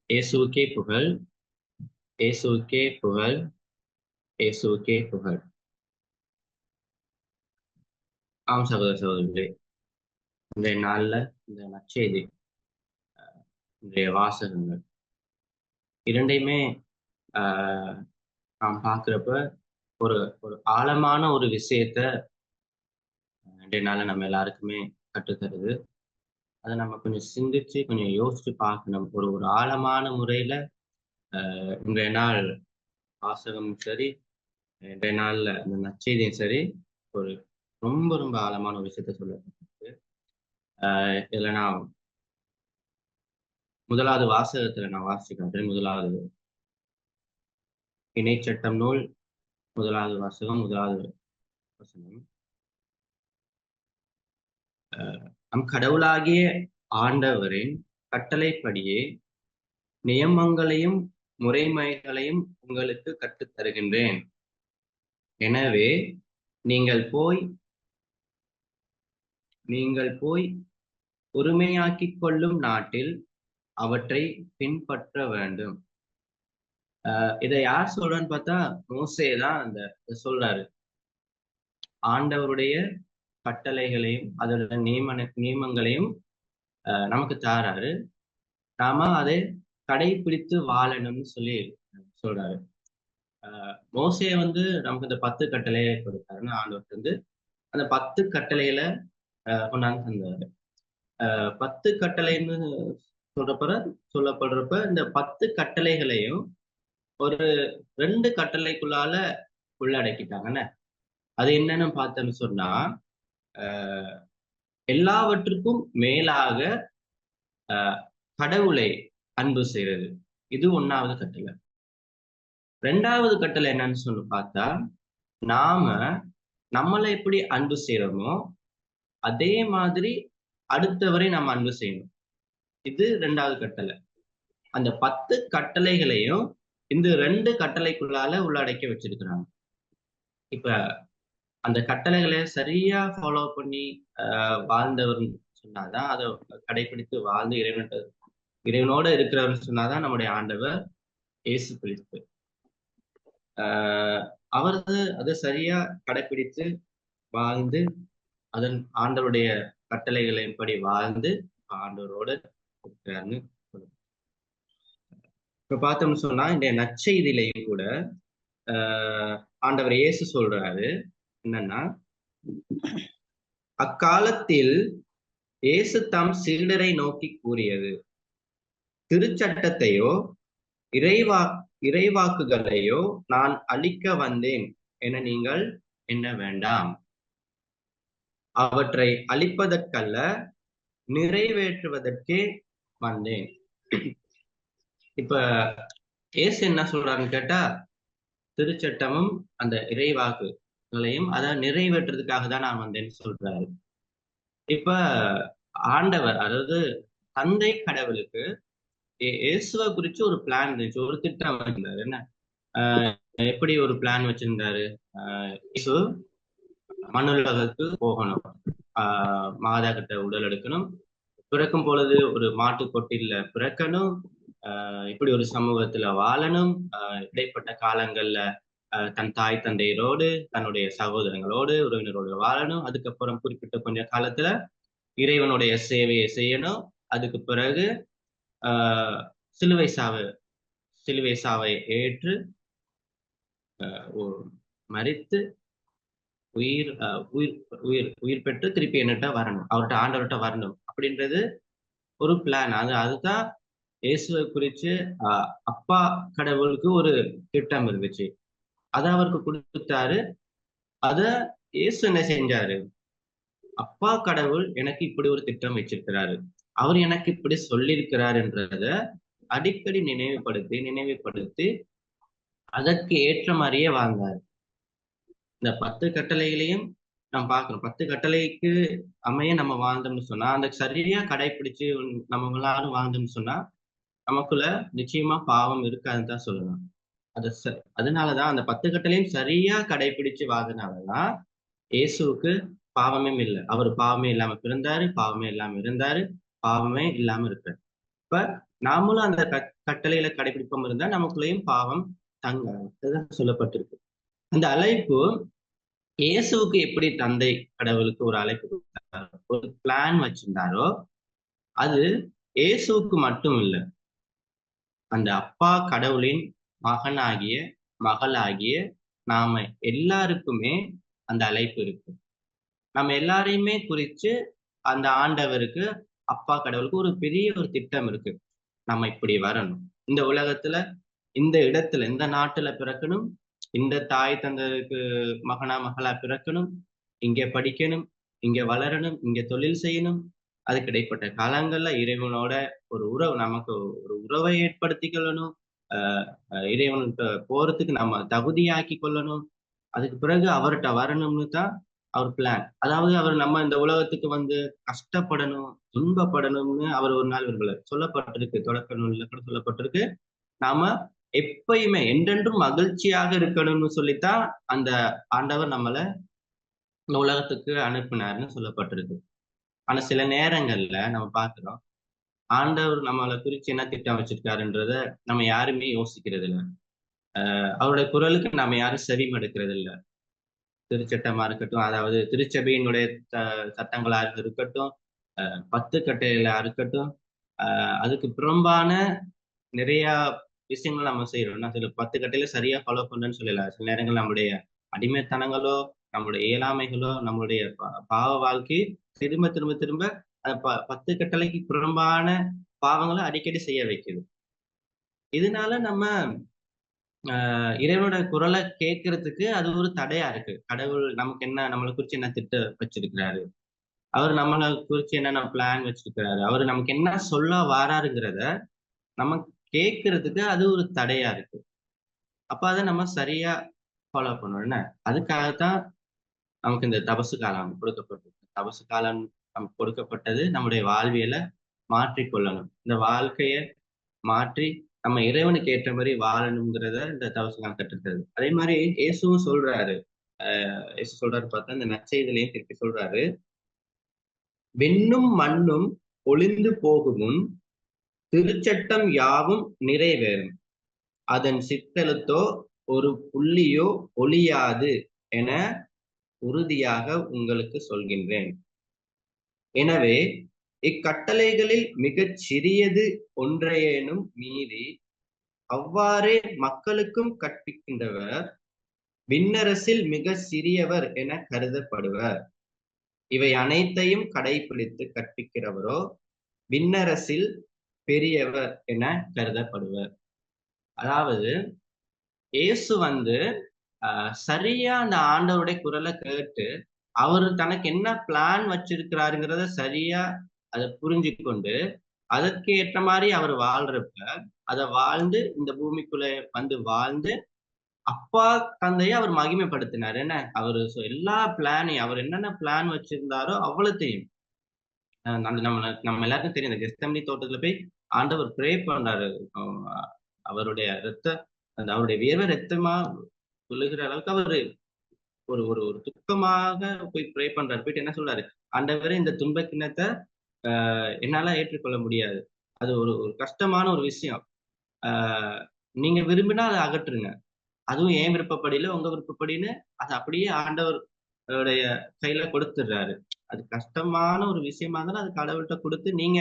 இயேசுவுக்கே புகழ், இயேசுவுக்கே புகழ், இயேசுவுக்கே புகழ். ஆம் சகோதர சகோதரிகளே, இன்றைய நாள்ல இந்த நற்செய்தி, இன்றைய வாசகங்கள் இரண்டையுமே ஆஹ் நாம் பார்க்கிறப்ப ஒரு ஒரு ஆழமான ஒரு விஷயத்த இன்றைய நாள்ல நம்ம எல்லாருக்குமே கற்றுத்தருது. அதை நம்ம கொஞ்சம் சிந்திச்சு கொஞ்சம் யோசிச்சு பார்க்கணும். ஒரு ஒரு ஆழமான முறையில இன்றைய நாள் வாசகமும் சரி, இன்றைய நாள்ல இந்த நற்செய்தியும் சரி, ஒரு ரொம்ப ரொம்ப ஆழமான ஒரு விஷயத்த சொல்லப்பட்டிருக்கு. இதுல நான் முதலாவது வாசகத்துல நான் வாசிக்கிறேன். முதலாவது இணைச்சட்டம் நூல், முதலாவது வாசகம், முதலாவது வசனம். நம் கடவுளாகிய ஆண்டவரின் கட்டளைப்படியே நியமங்களையும் முறைமைகளையும் உங்களுக்கு கற்றுத் தருகின்றேன். எனவே நீங்கள் போய் உரிமையாக்கிக் கொள்ளும் நாட்டில் அவற்றை பின்பற்ற வேண்டும். இதை யார் சொல்றான்னு பார்த்தா மோசே தான் அந்த சொல்றாரு. ஆண்டவருடைய கட்டளைகளையும் அதோட நியமங்களையும் நமக்கு தாராரு. நாம அதை கடைபிடித்து வாழணும்னு சொல்லி சொல்றாரு. மோசே நமக்கு இந்த 10 கட்டளையை கொடுத்தாருன்னு ஆண்டவர் அந்த 10 கட்டளைகளை கொண்டாந்து தந்தாரு. 10 கட்டளைன்னு சொல்லப்படுறப்ப இந்த 10 கட்டளைகளையும் ஒரு 2 கட்டளைக்குள்ளால உள்ளடக்கிட்டாங்கன்னு. அது என்னன்னு பார்த்தோம்னு சொன்னா, எல்லாவற்றுக்கும் மேலாக கடவுளை அன்பு செய்யறது, இது 1வது கட்டளை. 2வது கட்டளை என்னன்னு சொல்லி பார்த்தா, நாம நம்மளை எப்படி அன்பு செய்யறோமோ அதே மாதிரி அடுத்தவரை நம்ம அன்பு செய்யணும். இது 2வது கட்டளை. அந்த 10 கட்டளைகளையும் இந்த 2 கட்டளைக்குள்ளால உள்ளடக்கி வச்சிருக்கிறாங்க. இப்ப அந்த கட்டளைகளை சரியா ஃபாலோ பண்ணி வாழ்ந்தவர் சொன்னாதான், அதை கடைபிடித்து வாழ்ந்து இறைவனோட இருக்கிறவர் சொன்னாதான் நம்முடைய ஆண்டவர் இயேசு கிறிஸ்து. அவரது அதை சரியா கடைபிடித்து வாழ்ந்து அதன் ஆண்டவருடைய கட்டளைகளின்படி வாழ்ந்து ஆண்டவரோடு இருக்கிறாருன்னு சொல்லுங்க. இப்ப பார்த்தோம்னு சொன்னா இந்த நற்செய்தியிலையும் கூட ஆண்டவர் இயேசு சொல்றாரு என்னன்னா, அக்காலத்தில் இயேசு தம் சீடரை நோக்கி கூறியது, திருச்சட்டத்தையோ இறைவாக்குகளையோ நான் அழிக்க வந்தேன் என நீங்கள் எண்ண வேண்டாம். அவற்றை அழிப்பதற்கல்ல, நிறைவேற்றுவதற்கே வந்தேன். இப்ப இயேசு என்ன சொல்றாருன்னு கேட்டா, திருச்சட்டமும் அந்த இறைவாக்குகளையும் அதை நிறைவேற்றுறதுக்காக தான் நான் வந்தேன்னு சொல்றாரு. இப்ப ஆண்டவர், அதாவது தந்தை கடவுளுக்கு இயேசுவை குறிச்சு ஒரு பிளான் இருந்துச்சு, ஒரு திட்டம் வச்சிருந்தாரு. என்ன எப்படி ஒரு பிளான் வச்சிருந்தாரு? இயேசு மண்ணுலகத்துக்கு போகணும், மாதா கிட்ட உடல் எடுக்கணும், பிறக்கும் பொழுது ஒரு மாட்டு கொட்டில பிறக்கணும், இப்படி ஒரு சமூகத்துல வாழணும், இடைப்பட்ட காலங்கள்ல தன் தாய் தந்தையரோடு தன்னுடைய சகோதரங்களோடு உறவினரோடு வாழணும், அதுக்கப்புறம் குறிப்பிட்ட கொஞ்ச காலத்துல இறைவனுடைய சேவையை செய்யணும், அதுக்கு பிறகு சிலுவை சாவை ஏற்று மரித்து உயிர் உயிர் உயிர் உயிர் பெற்று திருப்பி என்னட்ட வரணும், ஆண்டவர்கிட்ட வரணும் அப்படின்றது ஒரு பிளான். அதுதான் இயேசுவை குறிச்சு அப்பா கடவுளுக்கு ஒரு திட்டம் இருந்துச்சு, அதை அவருக்கு கொடுத்தாரு. அத இயேசு என்ன செஞ்சாரு? அப்பா கடவுள் எனக்கு இப்படி ஒரு திட்டம் வச்சிருக்கிறாரு, அவர் எனக்கு இப்படி சொல்லியிருக்கிறாருன்றத அடிக்கடி நினைவுபடுத்தி அதற்கு ஏற்ற மாதிரியே வாழ்ந்தார். இந்த 10 கட்டளைகளையும் நம்ம பார்க்கணும். 10 கட்டளைக்கு அமைய நம்ம வாழ்ந்தோம்னு சொன்னா, அந்த சரியா கடைபிடிச்சு நம்ம எல்லாரும் வாழ்ந்தோம்னு சொன்னா நமக்குள்ள நிச்சயமா பாவம் இருக்காதுன்னு தான் சொல்லலாம். அதனாலதான் அந்த 10 கட்டளையும் சரியா கடைபிடிச்சு வாழ்ந்தனாலதான் இயேசுவுக்கு பாவமே இல்லை. அவர் பாவமே இல்லாம பிறந்தாரு, பாவமே இல்லாம இருந்தாரு, பாவமே இல்லாம இருக்காரு. இப்ப நாமளும் அந்த கட்டளைகளை கடைபிடிப்போம் இருந்தா நமக்குள்ளேயும் பாவம் தங்காது சொல்லப்பட்டிருக்கு. அந்த அழைப்பு இயேசுவுக்கு எப்படி தந்தை கடவுளுக்கு ஒரு அழைப்பு கொடுத்தாரோ, ஒரு பிளான் வச்சிருந்தாரோ, அது இயேசுவுக்கு மட்டும் இல்லை, அந்த அப்பா கடவுளின் மகனாகிய மகளாகிய நாம எல்லாருக்குமே அந்த அழைப்பு இருக்கு. நம்ம எல்லாரையுமே குறிச்சு அந்த ஆண்டவருக்கு, அப்பா கடவுளுக்கு ஒரு பெரிய ஒரு திட்டம் இருக்கு. நம்ம இப்படி வரணும், இந்த உலகத்துல இந்த இடத்துல இந்த நாட்டுல பிறக்கணும், இந்த தாய் தந்தருக்கு மகனா மகளா பிறக்கணும், இங்க படிக்கணும், இங்க வளரணும், இங்க தொழில் செய்யணும். அதுக்கு இடைப்பட்ட காலங்கள்ல இறைவனோட ஒரு உறவு, நமக்கு ஒரு உறவை ஏற்படுத்தி கொள்ளணும். இறைவன்கிட்ட போறதுக்கு நம்ம தகுதியாக்கி கொள்ளணும். அதுக்கு பிறகு அவர்கிட்ட வரணும்னு தான் அவர் பிளான். அதாவது அவர் நம்ம இந்த உலகத்துக்கு வந்து கஷ்டப்படணும், துன்பப்படணும்னு அவர் ஒரு நாள் விரும்பல. சொல்லப்பட்டிருக்கு, தொடக்க நூல்ல கூட சொல்லப்பட்டிருக்கு. நாம எப்பயுமே என்றென்றும் மகிழ்ச்சியாக இருக்கணும்னு சொல்லித்தான் அந்த ஆண்டவர் நம்மள இந்த உலகத்துக்கு அனுப்பினார்னு சொல்லப்பட்டிருக்கு. ஆனா சில நேரங்கள்ல நம்ம பார்க்கிறோம், ஆண்டவர் நம்மளை குறிச்சு என்ன திட்டம் வச்சிருக்காருன்றத நம்ம யாருமே யோசிக்கிறது இல்ல. அவருடைய குரலுக்கு நாம யாரும் செவி மடுக்கிறது இல்ல. திருச்சட்டமா இருக்கட்டும், அதாவது திருச்சபையினுடைய சட்டங்களாக இருக்கட்டும், 10 கட்டளைகளா இருக்கட்டும், அதுக்கு புறம்பான நிறைய விஷயங்கள் நம்ம செய்யறோம். நான் சில 10 கட்டையில சரியா ஃபாலோ பண்றேன்னு சொல்லல. சில நேரங்கள் நம்முடைய அடிமைத்தனங்களோ, நம்முடைய இயலாமைகளோ, நம்மளுடைய பாவ வாழ்க்கை திரும்ப திரும்ப திரும்ப 10 கட்டளைக்கு புறம்பான பாவங்களை அடிக்கடி செய்ய வைக்குது. இதனால நம்ம இறைவனோட குரலை கேட்கறதுக்கு அது ஒரு தடையா இருக்கு. கடவுள் நமக்கு என்ன, நம்மளை குறிச்சு என்ன திட்டம் வச்சிருக்கிறாரு, அவர் நம்மளை குறிச்சு என்னென்ன பிளான் வச்சிருக்கிறாரு, அவர் நமக்கு என்ன சொல்ல வாராருங்கிறத நம்ம கேட்கறதுக்கு அது ஒரு தடையா இருக்கு. அப்ப அதை நம்ம சரியா ஃபாலோ பண்ணணும் என்ன. அதுக்காகத்தான் நமக்கு இந்த தபசு காலம் கொடுக்கப்பட்டது. தபசு காலம் நமக்கு கொடுக்கப்பட்டது நம்முடைய வாழ்வியலை மாற்றிக்கொள்ளணும், இந்த வாழ்க்கைய மாற்றி நம்ம இறைவனுக்கு ஏற்ற மாதிரி வாழணுங்கிறத இந்த தவசு காலம் கற்றுத்தருது. அதே மாதிரி இயேசுவும் சொல்றாரு. இயேசு சொல்றாரு பார்த்தா இந்த நற்செய்தியிலையும் திருப்பி சொல்றாரு, விண்ணும் மண்ணும் ஒளிந்து போகும், திருச்சட்டம் யாவும் நிறைவேறும், அதன் சித்தெழுத்தோ ஒரு புள்ளியோ ஒளியாது என உறுதியாக உங்களுக்கு சொல்கின்றேன். எனவே இக்கட்டளைகளில் மிகச் சிறியது ஒன்றையேனும் மீறி அவ்வாறே மக்களுக்கும் கற்பிக்கின்றவர் விண்ணரசில் மிக சிறியவர் என கருதப்படுவர். இவை அனைத்தையும் கடைபிடித்து கற்பிக்கிறவரோ விண்ணரசில் பெரியவர் என கருதப்படுவர். அதாவது இயேசு வந்து சரியா அந்த ஆண்டவருடைய குரலை கேட்டு அவர் தனக்கு என்ன பிளான் வச்சிருக்கிறாருங்கிறத சரியா அதை புரிஞ்சு கொண்டு அதற்கு ஏற்ற மாதிரி அவர் வாழ்றப்ப, அதை வாழ்ந்து இந்த பூமிக்குள்ள வந்து வாழ்ந்து அப்பா தந்தையை அவர் மகிமைப்படுத்தினார். என்ன அவரு எல்லா பிளானையும், அவர் என்னென்ன பிளான் வச்சிருந்தாரோ அவ்வளத்தையும் நம்ம எல்லாருக்கும் தெரியும். இந்த கெஸ்தமனி தோட்டத்துல போய் ஆண்டவர் ப்ரே பண்றாரு. அவருடைய அந்த அவருடைய வியர்வை ரத்தமா சொல்லுகிற அளவுக்கு அவரு ஒரு ஒரு ஒரு துக்கமாக போய் ப்ரே பண்றாரு. போயிட்டு என்ன சொல்றாரு, ஆண்டவரே இந்த துன்ப கிண்ணத்தை என்னால ஏற்றுக்கொள்ள முடியாது, அது ஒரு ஒரு கஷ்டமான ஒரு விஷயம், நீங்க விரும்பினா அதை அகற்றுங்க, அதுவும் ஏன் விருப்பப்படியில உங்க விருப்பப்படின்னு அதை அப்படியே ஆண்டவருடைய கையில கொடுத்துடுறாரு. அது கஷ்டமான ஒரு விஷயமா இருந்தாலும் அது கடவுள்கிட்ட கொடுத்து, நீங்க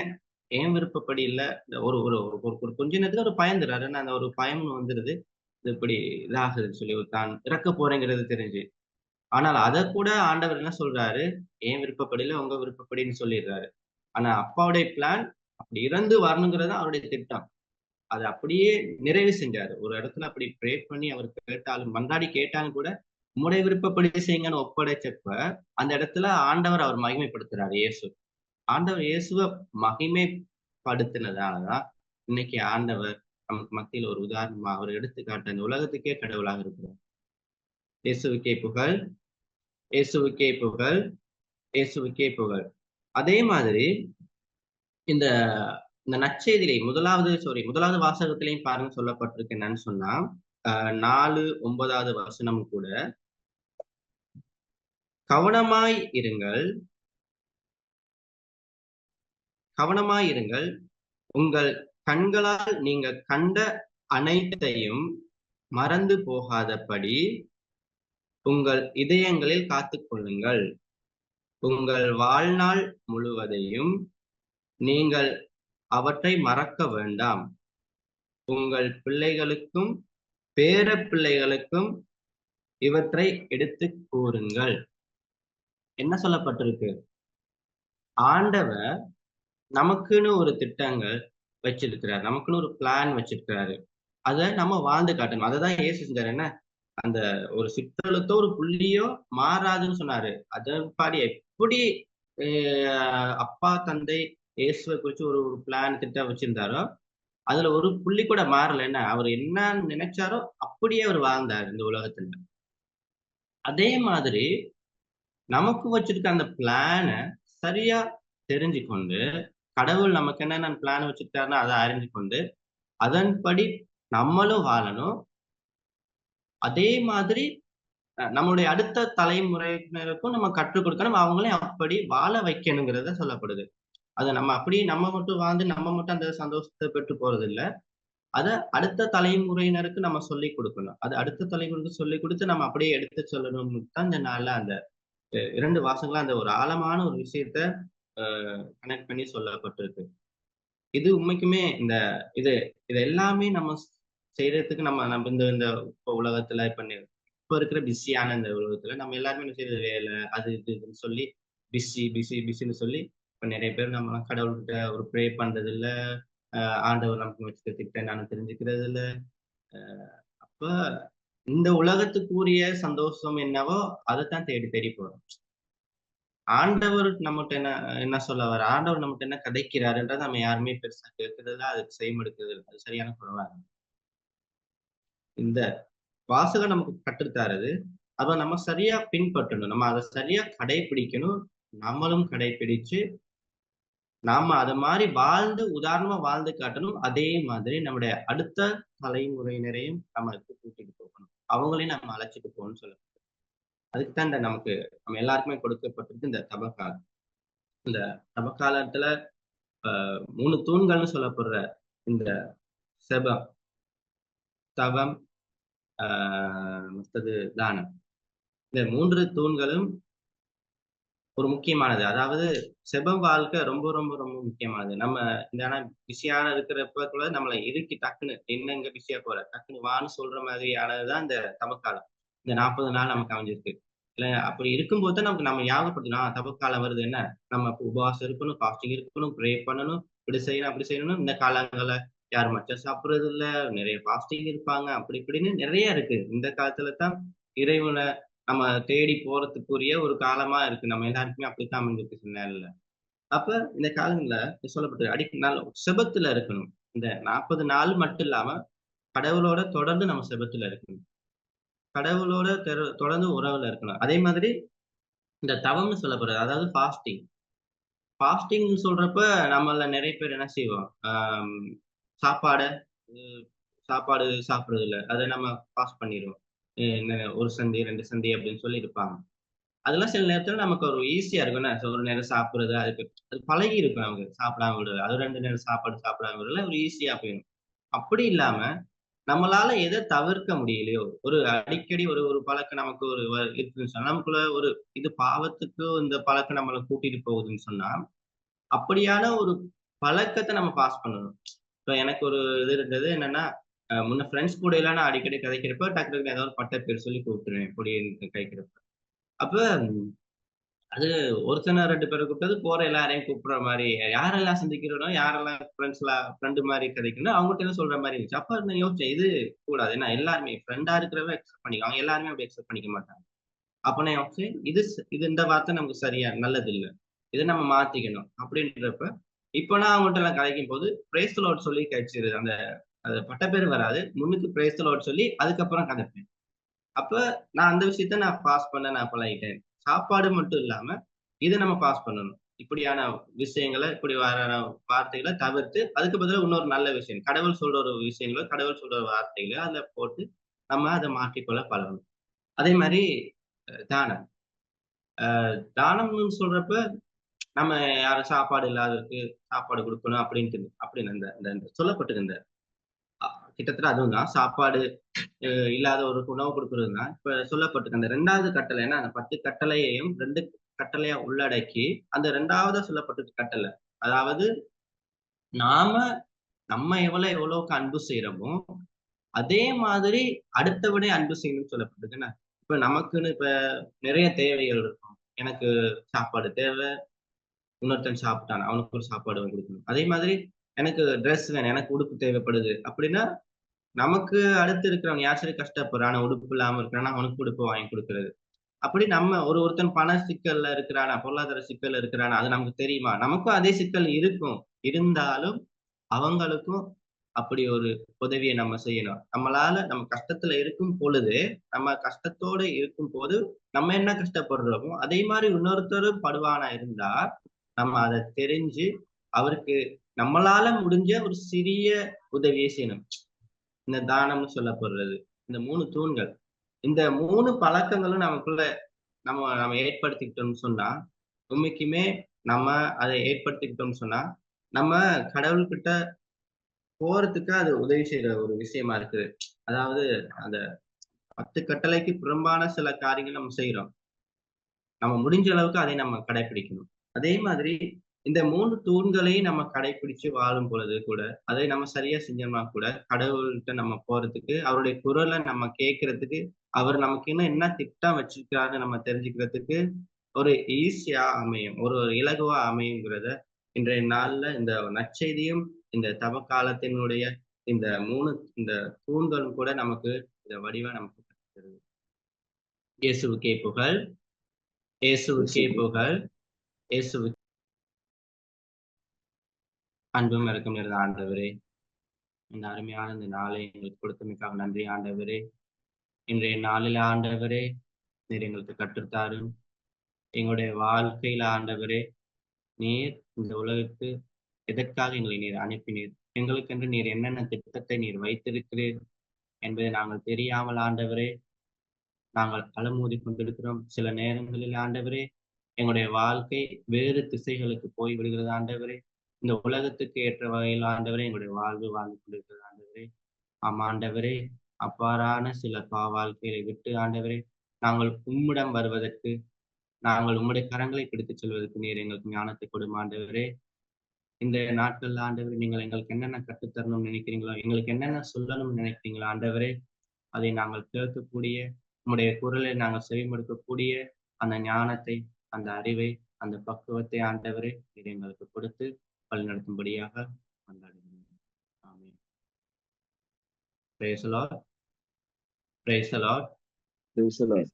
ஏன் விருப்பப்படி இல்ல, ஒரு ஒரு ஒரு கொஞ்ச நேரத்துக்கு ஒரு பயந்துறாரு. அந்த ஒரு பயம் வந்துருது, இது இப்படி இதாகுதுன்னு சொல்லி தான் இறக்க போறேங்கிறது தெரிஞ்சு. ஆனால் அதை கூட ஆண்டவர் என்ன சொல்றாரு, ஏன் விருப்பப்படியில உங்க விருப்பப்படின்னு சொல்லிடுறாரு. ஆனா அப்பாவுடைய பிளான் அப்படி இறந்து வரணுங்கிறது அவருடைய திட்டம். அதை அப்படியே நிறைவு செஞ்சாரு. ஒரு இடத்துல அப்படி ப்ரே பண்ணி அவர் கேட்டாலும், மன்றாடி கேட்டாலும் கூட உம்முடைய விருப்பப்படி செய்யுங்கன்னு ஒப்படைச்சப்ப அந்த இடத்துல ஆண்டவர் அவர் மகிமைப்படுத்துறாரு. இயேசு ஆண்டவர் இயேசுவை மகிமைப்படுத்தினதாலதான் இன்னைக்கு ஆண்டவர் நமக்கு மத்தியில் ஒரு உதாரணமா, அவர் எடுத்துக்காட்ட இந்த உலகத்துக்கே கடவுளாக இருக்கிறார். இயேசுவுக்கே புகழ், இயேசுவுக்கே புகழ், இயேசுவுக்கே புகழ். அதே மாதிரி இந்த இந்த நற்செய்தியிலே முதலாவது வாசகத்திலையும் பாருங்க சொல்லப்பட்டிருக்கு. என்னன்னு சொன்னா 4:9 வசனம் கூட, கவனமாய் இருங்கள், கவனமாய் இருங்கள், உங்கள் கண்களால் நீங்க கண்ட அனைத்தையும் மறந்து போகாதபடி உங்கள் இதயங்களில் காத்துக் கொள்ளுங்கள். உங்கள் வாழ்நாள் முழுவதையும் நீங்கள் அவற்றை மறக்க வேண்டாம். உங்கள் பிள்ளைகளுக்கும் பேர பிள்ளைகளுக்கும் இவற்றை எடுத்து கூறுங்கள். என்ன சொல்லப்பட்டிருக்கு? ஆண்டவர் நமக்குன்னு ஒரு திட்டங்கள் வச்சிருக்கிறார், நமக்குன்னு ஒரு பிளான் வச்சிருக்கிறாரு. அதை நம்ம வாழ்ந்து காட்டணும். அததான் இயேசு செஞ்சாரு. என்ன, அந்த ஒரு சிற்றெழுத்தோ ஒரு புள்ளியோ மாறாதுன்னு சொன்னாரு. அதன்படி எப்படி அப்பா தந்தை இயேசுவை குறிச்சு ஒரு ஒரு பிளான் திட்டம் வச்சிருந்தாரோ அதுல ஒரு புள்ளி கூட மாறல. என்ன, அவர் என்ன நினைச்சாரோ அப்படியே அவர் வாழ்ந்தார் இந்த உலகத்துல. அதே மாதிரி நமக்கு வச்சிருக்க அந்த பிளான சரியா தெரிஞ்சுக்கொண்டு, கடவுள் நமக்கு என்னென்ன பிளான் வச்சிருக்காருன்னா அதை அறிஞ்சு கொண்டு அதன்படி நம்மளும் வாழணும். அதே மாதிரி நம்மளுடைய அடுத்த தலைமுறையினருக்கும் நம்ம கற்றுக் கொடுக்கணும், அவங்களையும் அப்படி வாழ வைக்கணுங்கிறத சொல்லப்படுது. அதை நம்ம அப்படியே நம்ம மட்டும் வாழ்ந்து நம்ம மட்டும் அந்த சந்தோஷத்தை பெற்று போறது இல்ல. அதை அடுத்த தலைமுறையினருக்கு நம்ம சொல்லி கொடுக்கணும். அது அடுத்த தலைமுறைக்கு சொல்லி கொடுத்து நம்ம அப்படியே எடுத்து சொல்லணும்னு தான் இந்த நாள்ல அந்த 2 வாசகங்களா அந்த ஒரு ஆழமான ஒரு விஷயத்த கனெக்ட் பண்ணி சொல்லப்பட்டிருக்கு. இது உண்மைக்குமே இந்த இது இது எல்லாமே நம்ம செய்யறதுக்கு நம்ம நம்ம இந்த இந்த உலகத்துல இப்ப இருக்கிற பிஸியான இந்த உலகத்துல நம்ம எல்லாருமே என்ன செய்யறது, வேலை அது இதுன்னு சொல்லி பிஸி பிஸி பிஸின்னு சொல்லி இப்ப நிறைய பேர் நம்ம கடவுள்கிட்ட ஒரு ப்ரே பண்றது இல்ல. ஆண்டவர் நமக்கு வச்சுக்க திட்டம் என்னன்னு தெரிஞ்சுக்கிறது இல்ல. அப்ப இந்த உலகத்துக்குரிய சந்தோஷம் என்னவோ அதைத்தான் தேடி தேடி போறோம். ஆண்டவர் நம்மகிட்ட என்ன என்ன சொல்ல வர, ஆண்டவர் நம்மகிட்ட என்ன கதைக்கிறாருன்றதை நம்ம யாருமே பெருசா கேட்கறதில்ல, அதுக்கு செய்யமெடுக்கிறது இல்லை. அது சரியான குறைவா இருக்கு. இந்த வாசகம் நமக்கு கற்றுத்தரது அதை நம்ம சரியா பின்பற்றணும், நம்ம அதை சரியா கடைபிடிக்கணும். நம்மளும் கடைபிடிச்சு நாம அதை மாதிரி வாழ்ந்து உதாரணமா வாழ்ந்து காட்டணும். அதே மாதிரி நம்முடைய அடுத்த தலைமுறையினரையும் நம்ம கூட்டிட்டு போகணும், அவங்களையும் நம்ம அழைச்சிட்டு போகணும்னு சொல்லணும். அதுக்குத்தான் இந்த நமக்கு நம்ம எல்லாருக்குமே கொடுக்கப்பட்டிருக்கு இந்த தபக்காலம். இந்த தபக்காலத்துல 3 தூண்கள்னு சொல்லப்படுற இந்த செபம், தவம், மற்றது தானம், இந்த 3 தூண்களும் ஒரு முக்கியமானது. அதாவது செபம் வாழ்க்கை ரொம்ப ரொம்ப ரொம்ப முக்கியமானது. நம்ம இந்த பிஸியான இருக்கிறப்ப கூட நம்மளை இறுக்கி டக்குன்னு என்ன இங்க பிஸியா போற டக்குன்னு வான்னு சொல்ற மாதிரியானதுதான் இந்த தபக்காலம். இந்த 40 நாள் நமக்கு அமைஞ்சிருக்கு. இல்ல அப்படி இருக்கும்போது தான் நமக்கு நம்ம ஞாபகப்படுத்தணும், தபக்காலம் வருது, என்ன நம்ம உபவாசம் இருக்கணும், ஃபாஸ்டிங் இருக்கணும், ப்ரே பண்ணணும், இப்படி செய்யணும் அப்படி செய்யணும். இந்த காலங்கள்ல யாரும் மச்சம் சாப்பிடுறது இல்ல, நிறைய ஃபாஸ்டிங் இருப்பாங்க, அப்படி இப்படின்னு நிறைய இருக்கு. இந்த காலத்துல தான் இறைவனை நம்ம தேடி போறதுக்குரிய ஒரு காலமா இருக்கு. நம்ம எல்லாருக்குமே அப்படித்தான் அமைஞ்சிருக்கு சில நேரம்ல. அப்ப இந்த காலங்கள்ல சொல்லப்பட்டு அடிக்க நாள் செபத்துல இருக்கணும். இந்த 40 நாள் மட்டும் இல்லாம கடவுளோட தொடர்ந்து நம்ம செபத்துல இருக்கணும். கடவுளோட தொடர்ந்து உறவுல இருக்கணும். அதே மாதிரி இந்த தவம்னு சொல்லப்படுறது, அதாவது ஃபாஸ்டிங். ஃபாஸ்டிங் சொல்றப்ப நம்மள நிறைய பேர் என்ன செய்வோம், சாப்பாடு சாப்பாடு சாப்பிடுறது இல்லை, அதை நம்ம பாஸ் பண்ணிடுவோம். ஒரு சந்தி 2 சந்தி அப்படின்னு சொல்லி இருப்பாங்க. அதெல்லாம் சில நேரத்துல நமக்கு ஒரு ஈஸியா இருக்கும். ஒரு நேரம் சாப்பிடுறது, அதுக்கு அது பழகி இருக்கும். அவங்க சாப்பிடாம விடுறது, அது 2 நேரம் சாப்பாடு சாப்பிடாம விடுறதுல ஒரு ஈஸியா போயிடும். அப்படி இல்லாம நம்மளால எதை தவிர்க்க முடியலையோ, ஒரு அடிக்கடி ஒரு ஒரு பழக்கம் நமக்கு ஒரு இருக்குன்னு சொன்னா, நமக்குள்ள ஒரு இது பாவத்துக்கு இந்த பழக்கம் நம்மளை கூட்டிட்டு போகுதுன்னு சொன்னா, அப்படியான ஒரு பழக்கத்தை நம்ம பாஸ் பண்ணணும். இப்ப எனக்கு ஒரு இது இருந்தது என்னன்னா, முன்ன ஃப்ரெண்ட்ஸ் கூட எல்லாம் நான் அடிக்கடி கதைக்கிறப்ப டக்கு டக்குனு ஏதாவது ஒரு பட்ட பேர் சொல்லி கூப்பிட்டுருவேன் பொடி கைக்கிறப்ப. அப்ப அது ஒருத்தனை 2 பேரை கூப்பிட்டது போற எல்லாரையும் கூப்பிடுற மாதிரி, யாரெல்லாம் சந்திக்கிறோனோ யாரெல்லாம் ஃப்ரெண்டு மாதிரி கதைக்கணும் அவங்ககிட்ட என்ன சொல்ற மாதிரி இருந்துச்சு. அப்ப நான் யோசிச்சேன், இது கூடாது. ஏன்னா எல்லாருமே ஃப்ரெண்டா இருக்கிறவங்க எக்ஸெப்ட் பண்ணிக்குவாங்க, எல்லாருமே அப்படி எக்ஸெப்ட் பண்ணிக்க மாட்டாங்க. அப்ப நான் யோசிச்சேன், இது இந்த வார்த்தை நமக்கு சரியா நல்லது இல்லை, இதை நம்ம மாத்திக்கணும் அப்படின்றப்ப இப்ப நான் அவங்ககிட்ட எல்லாம் கதைக்கும் போது பிரேஸ் தி லார்ட் சொல்லி கழிச்சிருது. அந்த பட்ட பேர் வராது, முன்னுக்கு பிரேஸ் தி லார்ட் சொல்லி அதுக்கப்புறம் கதைப்பேன். அப்ப நான் அந்த விஷயத்த நான் பாஸ் பண்ண நான் பழகிட்டேன். சாப்பாடு மட்டும் இல்லாம இதை நம்ம பாஸ் பண்ணணும். இப்படியான விஷயங்களை, இப்படி வர வார்த்தைகளை தவிர்த்து அதுக்கு பதிலா இன்னொரு நல்ல விஷயம், கடவுள் சொல்ற ஒரு விஷயங்களோ கடவுள் சொல்ற வார்த்தைகளோ அதுல போட்டு நம்ம அதை மாற்றிக்கொள்ள பழகணும். அதே மாதிரி தானம். தானம்னு சொல்றப்ப நம்ம யாரும் சாப்பாடு இல்லாதவருக்கு சாப்பாடு கொடுக்கணும் அப்படின்னு இந்த சொல்லப்பட்டிருந்த கிட்டத்தட்ட அதுவும் தான் சாப்பாடு இல்லாத ஒரு உணவு கொடுக்கறது தான் இப்ப சொல்லப்பட்டிருக்கு. அந்த 2வது கட்டளை ஏன்னா அந்த 10 கட்டளையையும் 2 கட்டளையா உள்ளடக்கி அந்த 2வது சொல்லப்பட்டிருக்க கட்டளை. அதாவது நாம நம்ம எவ்வளவுக்கு அன்பு செய்யறோமோ அதே மாதிரி அடுத்தவனே அன்பு செய்யணும்னு சொல்லப்பட்டிருக்கு. என்ன இப்ப நமக்குன்னு இப்ப நிறைய தேவைகள் இருக்கும். எனக்கு சாப்பாடு தேவை, இன்னொருத்தன் சாப்பிட்டான் அவனுக்கு ஒரு சாப்பாடு வாங்கி கொடுக்கணும். அதே மாதிரி எனக்கு ட்ரெஸ் வேணும், எனக்கு உடுப்பு தேவைப்படுது அப்படின்னா நமக்கு அடுத்து இருக்கிறவன் யார் சரி கஷ்டப்படுறான், உடுப்பு இல்லாம இருக்கிறானா அவனுக்கு உடுப்பு வாங்கி கொடுக்கறது. அப்படி நம்ம ஒருத்தன் பண சிக்கல்ல இருக்கிறானா, பொருளாதார சிக்கல்ல இருக்கிறானா, அது நமக்கு தெரியுமா? நமக்கும் அதே சிக்கல் இருக்கும். இருந்தாலும் அவங்களுக்கும் அப்படி ஒரு உதவியை நம்ம செய்யணும். நம்மளால நம்ம கஷ்டத்துல இருக்கும் பொழுது, நம்ம கஷ்டத்தோட இருக்கும் போது, நம்ம என்ன கஷ்டப்படுறோமோ, அதே மாரி இன்னொருத்தரும் படுவானா இருந்தா, நம்ம அத தெரிஞ்சு, அவருக்கு நம்மளால முடிஞ்ச ஒரு சிறிய உதவியை செய்யணும். இந்த தானம்னு சொல்லப்படுறது. இந்த 3 தூண்கள். இந்த 3 பழக்கங்களும் நமக்குள்ள நம்ம ஏற்படுத்திக்கிட்டோம்னு சொன்னா, உண்மைக்குமே நம்ம அதை ஏற்படுத்திக்கிட்டோம்னு சொன்னா, நம்ம கடவுள்கிட்ட போறதுக்கு அது உதவி செய்ற ஒரு விஷயமா இருக்குது. அதாவது அந்த 10 கட்டளைக்கு புறம்பான சில காரியங்கள் நம்ம செய்றோம். நம்ம முடிஞ்ச அளவுக்கு அதை நம்ம கடைப்பிடிக்கணும். அதே மாதிரி இந்த 3 தூண்களையும் நம்ம கடைப்பிடிச்சு வாழும் பொழுது கூட, அதை நம்ம சரியா செஞ்சோம்னா கூட, கடவுள்ட்ட நம்ம போறதுக்கு, அவருடைய குரல நம்ம கேட்கிறதுக்கு, அவர் நமக்கு இன்னும் என்ன திட்டம் வச்சிருக்காருன்னு நம்ம தெரிஞ்சுக்கிறதுக்கு, ஒரு ஈஸியா அமையும். ஒரு ஒரு இலகுவா அமையுங்கிறத, இன்றைய நாள்ல இந்த நற்செய்தியும், இந்த தவக்காலத்தினுடைய இந்த 3 இந்த தூண்களும் கூட நமக்கு இத வடிவா நமக்கு கற்றுத் தருது. இயேசுவுக்கே புகழ், இயேசுவுக்கே இயேசுவே புகழ், இயேசுவுக்கே அன்பும் இரக்கம் நிறைந்த ஆண்டவரே, இந்த அருமையான இந்த நாளை எங்களுக்கு கொடுத்தமைக்காக நன்றி ஆண்டவரே. இன்றைய நாளில் ஆண்டவரே, நீர் எங்களுக்கு கற்றுத்தாரும். எங்களுடைய வாழ்க்கையில ஆண்டவரே, நீர் இந்த உலகுக்கு எதற்காக எங்களை நீர் அனுப்பினீர்? எங்களுக்கென்று நீர் என்னென்ன திட்டத்தை நீர் வைத்திருக்கிறீர் என்பதை நாங்கள் தெரியாமல் ஆண்டவரே, நாங்கள் அலமோதிக் கொண்டிருக்கிறோம். சில நேரங்களில் ஆண்டவரே, எங்களுடைய வாழ்க்கை வேறு திசைகளுக்கு போய் விடுகிறது ஆண்டவரே. இந்த உலகத்துக்கு ஏற்ற வகையில் ஆண்டவரே, எங்களுடைய வாழ்வு வாழ்ந்து கொண்டிருக்கிறது ஆண்டவரே. ஆம் ஆண்டவரே, அவ்வாறான சில வாழ்க்கையை விட்டு ஆண்டவரே, நாங்கள் உம்மிடம் வருவதற்கு, நாங்கள் உம்முடைய கரங்களை பிடித்துச் செல்வதற்கு நீர் எங்களுக்கு ஞானத்தை கொடும் ஆண்டவரே. இந்த நாட்கள்ல ஆண்டவரே, நீங்கள் எங்களுக்கு என்னென்ன கற்றுத் தரணும்னு நினைக்கிறீங்களோ, எங்களுக்கு என்னென்ன சொல்லணும்னு நினைக்கிறீங்களோ ஆண்டவரே, அதை நாங்கள் கேட்கக்கூடிய, உம்முடைய குரலை நாங்கள் செவிமடுக்கக்கூடிய அந்த ஞானத்தை, அந்த அறிவை, அந்த பக்குவத்தை ஆண்டவரே, நீர் எங்களுக்கு கொடுத்து வழிநடத்தும்படியாக கொண்டாடுகிறோம். Amen. Praise the lord. Praise the lord. Praise the Lord.